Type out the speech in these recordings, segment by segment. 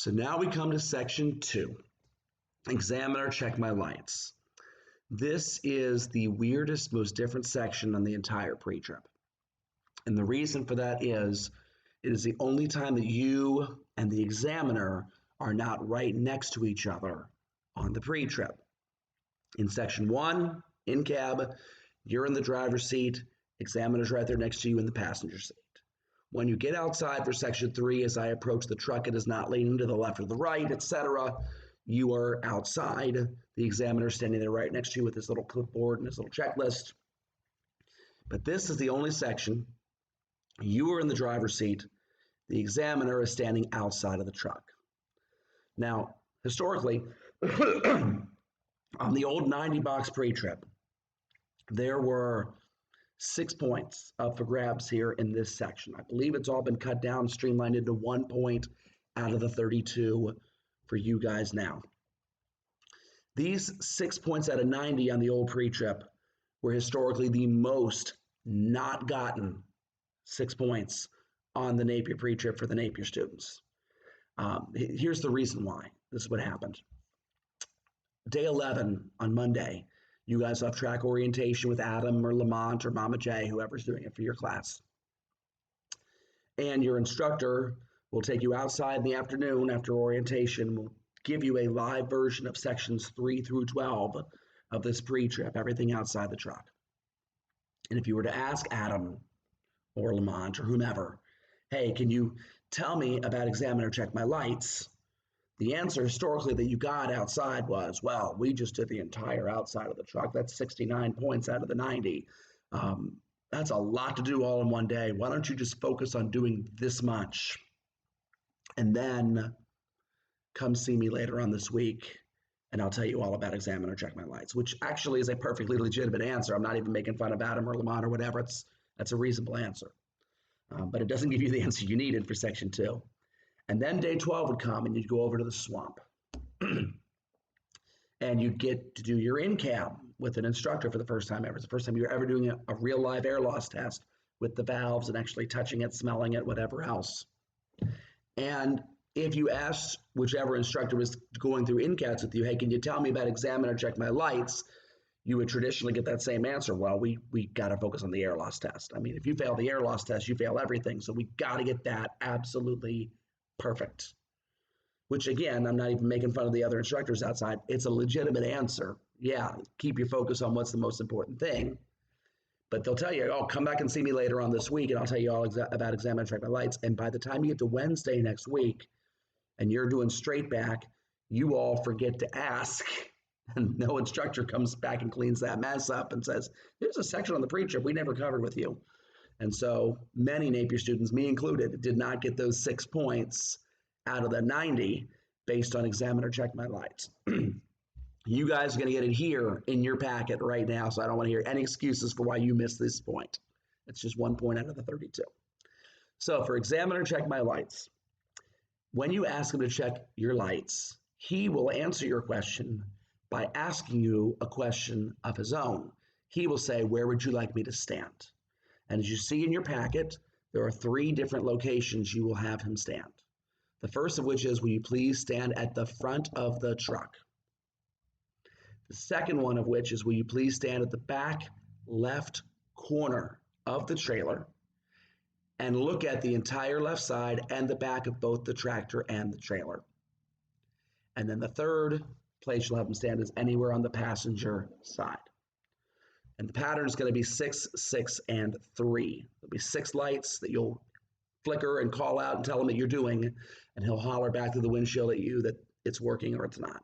So now we come to section 2, examiner check my lights. This is the weirdest, most different section on the entire pre-trip. And the reason for that is it is the only time that you and the examiner are not right next to each other on the pre-trip. In section 1, in cab, you're in the driver's seat, examiner's right there next to you in the passenger seat. When you get outside for section 3, as I approach the truck, it is not leaning to the left or the right, etc. You are outside, the examiner standing there right next to you with his little clipboard and his little checklist. But this is the only section. You are in the driver's seat. The examiner is standing outside of the truck. Now, historically, on the old 90-box pre-trip, there were 6 points up for grabs here in this section. I believe it's all been cut down, streamlined into 1 point out of the 32 for you guys now. These 6 points out of 90 on the old pre-trip were historically the most not gotten 6 points on the Napier pre-trip for the Napier students. Here's the reason why. This is what happened. Day 11 on Monday, you guys have track orientation with Adam or Lamont or Mama J, whoever's doing it for your class. And your instructor will take you outside in the afternoon after orientation, will give you a live version of sections 3 through 12 of this pre-trip, everything outside the truck. And if you were to ask Adam or Lamont or whomever, hey, can you tell me about examiner check my lights? The answer historically that you got outside was, well, we just did the entire outside of the truck. That's 69 points out of the 90. That's a lot to do all in one day. Why don't you just focus on doing this much? And then come see me later on this week, and I'll tell you all about examiner check my lights, which actually is a perfectly legitimate answer. I'm not even making fun of Adam or Lamont or whatever. That's a reasonable answer. But it doesn't give you the answer you needed for section 2. And then day 12 would come and you'd go over to the swamp. And you'd get to do your in-cab with an instructor for the first time ever. It's the first time you're ever doing a real live air loss test with the valves and actually touching it, smelling it, whatever else. And if you asked whichever instructor was going through in-cabs with you, hey, can you tell me about examiner check my lights? You would traditionally get that same answer. Well, we got to focus on the air loss test. I mean, if you fail the air loss test, you fail everything. So we got to get that absolutely perfect. Which again, I'm not even making fun of the other instructors outside. It's a legitimate answer. Yeah, keep your focus on what's the most important thing. But they'll tell you, oh, come back and see me later on this week, and I'll tell you all about examiner check my lights. And by the time you get to Wednesday next week, and you're doing straight back, you all forget to ask. And no instructor comes back and cleans that mess up and says, there's a section on the pre-trip we never covered with you. And so many Napier students, me included, did not get those 6 points out of the 90 based on examiner check my lights. You guys are going to get it here in your packet right now, so I don't want to hear any excuses for why you missed this point. It's just 1 point out of the 32. So for examiner check my lights, when you ask him to check your lights, he will answer your question by asking you a question of his own. He will say, where would you like me to stand? And as you see in your packet, there are 3 different locations you will have him stand. The first of which is, will you please stand at the front of the truck? The second one of which is, will you please stand at the back left corner of the trailer and look at the entire left side and the back of both the tractor and the trailer. And then the third place you'll have them stand is anywhere on the passenger side. And the pattern is going to be 6, 6, and 3. There'll be 6 lights that you'll flicker and call out and tell him that you're doing, and he'll holler back through the windshield at you that it's working or it's not.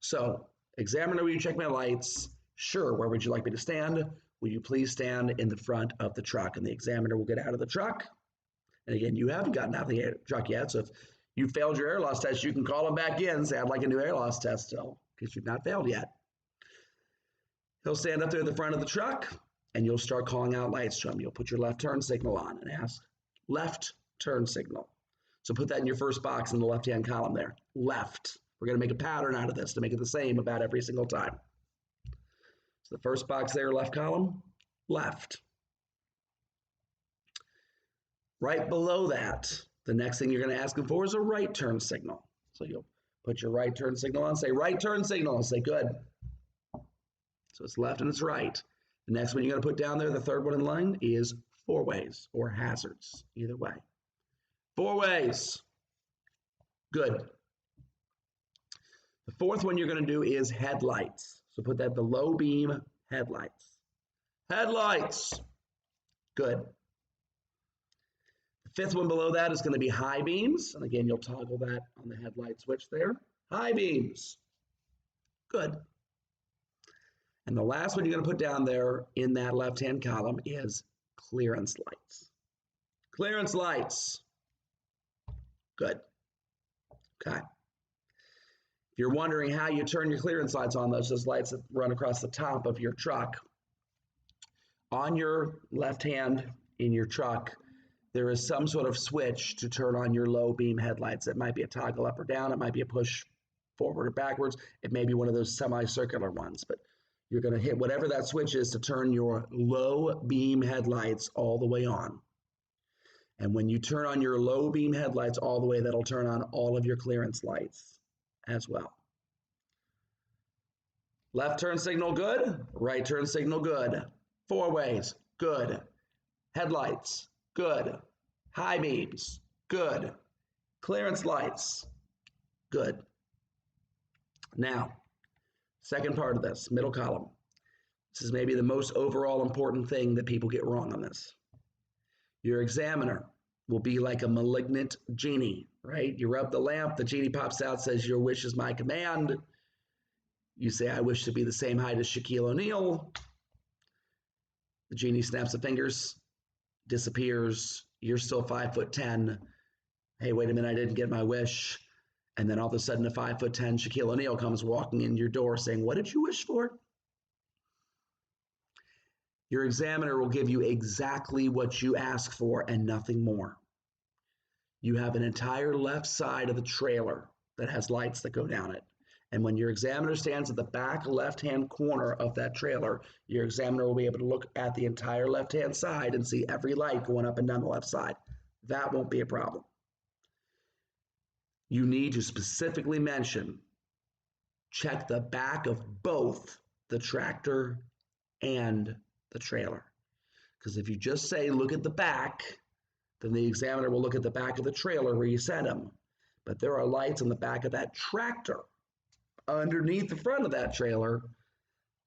So, examiner, will you check my lights? Sure, where would you like me to stand? Will you please stand in the front of the truck? And the examiner will get out of the truck. And again, you haven't gotten out of the truck yet, so if you failed your air loss test, you can call him back in and say, I'd like a new air loss test still, because you've not failed yet. He'll stand up there at the front of the truck, and you'll start calling out lights to him. You'll put your left turn signal on and ask, left turn signal. So put that in your first box in the left-hand column there, left. We're going to make a pattern out of this to make it the same about every single time. So the first box there, left column, left. Right below that, The next thing you're going to ask them for is a right turn signal. So you'll put your right turn signal on, say right turn signal, say good. So it's left and it's right. The next one you're going to put down there, the third one in line, is four ways or hazards, either way. Four ways. Good. The fourth one you're going to do is headlights. So put that the low beam headlights. Headlights. Good. The fifth one below that is going to be high beams. And again, you'll toggle that on the headlight switch there. High beams. Good. And the last one you're going to put down there in that left-hand column is clearance lights. Clearance lights. Good. Okay. If you're wondering how you turn your clearance lights on, those lights that run across the top of your truck, on your left hand in your truck, there is some sort of switch to turn on your low beam headlights. It might be a toggle up or down. It might be a push forward or backwards. It may be one of those semicircular ones, but you're going to hit whatever that switch is to turn your low beam headlights all the way on. And when you turn on your low beam headlights all the way, that'll turn on all of your clearance lights as well. Left turn signal, good. Right turn signal, good. Four ways, good. Headlights, good. High beams, good. Clearance lights, good. Now, second part of this, middle column. This is maybe the most overall important thing that people get wrong on this. Your examiner will be like a malignant genie, right? You rub the lamp, the genie pops out, says, your wish is my command. You say, I wish to be the same height as Shaquille O'Neal. The genie snaps the fingers, disappears. You're still 5'10". Hey, wait a minute, I didn't get my wish. And then all of a sudden, a 5'10" Shaquille O'Neal comes walking in your door saying, what did you wish for? Your examiner will give you exactly what you ask for and nothing more. You have an entire left side of the trailer that has lights that go down it. And when your examiner stands at the back left-hand corner of that trailer, your examiner will be able to look at the entire left-hand side and see every light going up and down the left side. That won't be a problem. You need to specifically mention, check the back of both the tractor and the trailer. Because if you just say, look at the back, then the examiner will look at the back of the trailer where you sent him. But there are lights on the back of that tractor underneath the front of that trailer,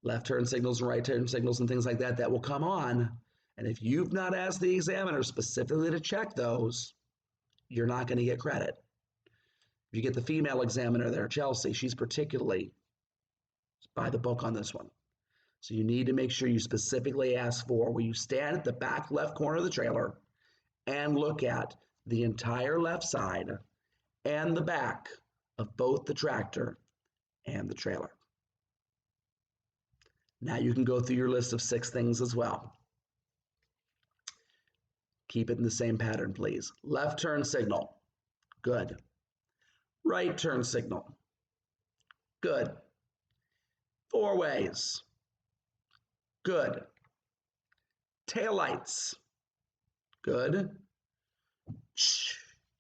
left turn signals and right turn signals and things like that, that will come on. And if you've not asked the examiner specifically to check those, you're not going to get credit. If you get the female examiner there, Chelsea, she's particularly by the book on this one. So you need to make sure you specifically ask for where you stand at the back left corner of the trailer and look at the entire left side and the back of both the tractor and the trailer. Now you can go through your list of 6 things as well. Keep it in the same pattern, please. Left turn signal, good. Right turn signal, good. 4 ways, good. Taillights, good.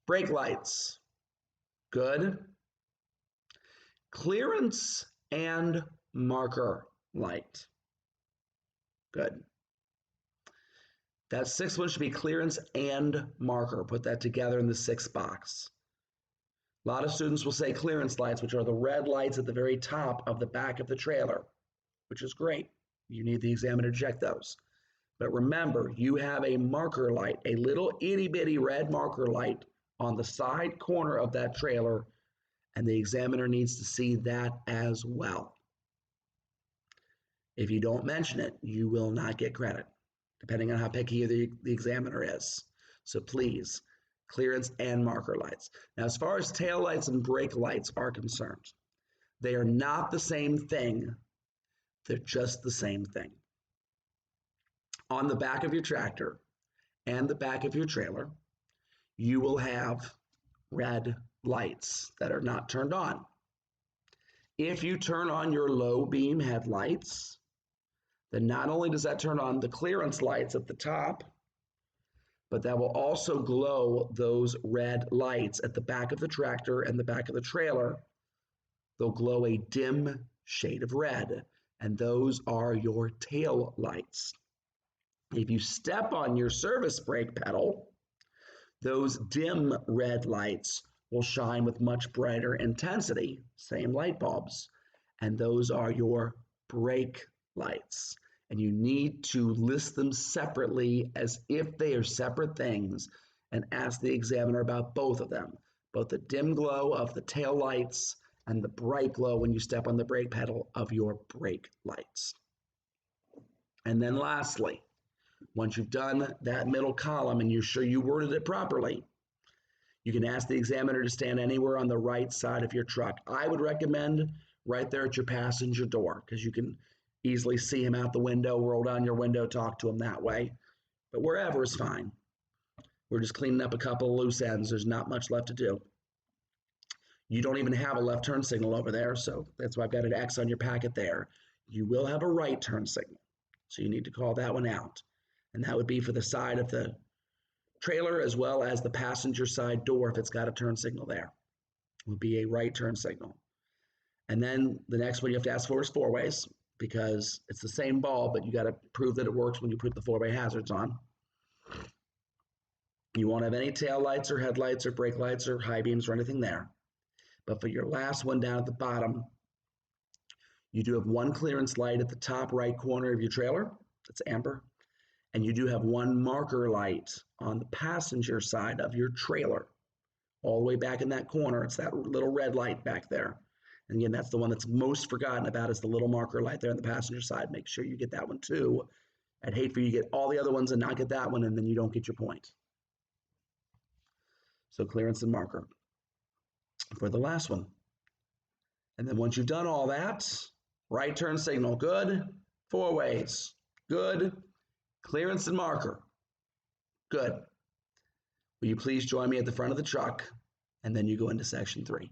Brake lights, good. Clearance and marker light, good. That 6th one should be clearance and marker. Put that together in the 6th box. A lot of students will say clearance lights, which are the red lights at the very top of the back of the trailer, which is great. You need the examiner to check those. But remember, you have a marker light, a little itty bitty red marker light on the side corner of that trailer, and the examiner needs to see that as well. If you don't mention it, you will not get credit, depending on how picky the examiner is. So please, clearance and marker lights. Now, as far as tail lights and brake lights are concerned, they are not the same thing. They're just the same thing. On the back of your tractor and the back of your trailer, you will have red lights that are not turned on. If you turn on your low beam headlights, then not only does that turn on the clearance lights at the top, but that will also glow those red lights at the back of the tractor and the back of the trailer. They'll glow a dim shade of red, and those are your tail lights. If you step on your service brake pedal, those dim red lights will shine with much brighter intensity, same light bulbs, and those are your brake lights. And you need to list them separately as if they are separate things and ask the examiner about both of them, both the dim glow of the tail lights and the bright glow when you step on the brake pedal of your brake lights. And then lastly, once you've done that middle column and you're sure you worded it properly, you can ask the examiner to stand anywhere on the right side of your truck. I would recommend right there at your passenger door because you can easily see him out the window, roll down your window, talk to him that way. But wherever is fine. We're just cleaning up a couple of loose ends. There's not much left to do. You don't even have a left turn signal over there, so that's why I've got an X on your packet there. You will have a right turn signal, so you need to call that one out. And that would be for the side of the trailer as well as the passenger side door if it's got a turn signal there. It would be a right turn signal. And then the next one you have to ask for is four ways because it's the same ball, but you got to prove that it works when you put the four-way hazards on. You won't have any tail lights or headlights or brake lights or high beams or anything there. But for your last one down at the bottom, you do have one clearance light at the top right corner of your trailer. It's amber. And you do have one marker light on the passenger side of your trailer. All the way back in that corner, it's that little red light back there. And again, that's the one that's most forgotten about is the little marker light there on the passenger side. Make sure you get that one too. I'd hate for you to get all the other ones and not get that one, and then you don't get your point. So clearance and marker for the last one. And then once you've done all that, right turn signal, good. Four ways, good. Clearance and marker, good. Will you please join me at the front of the truck? And then you go into section 3.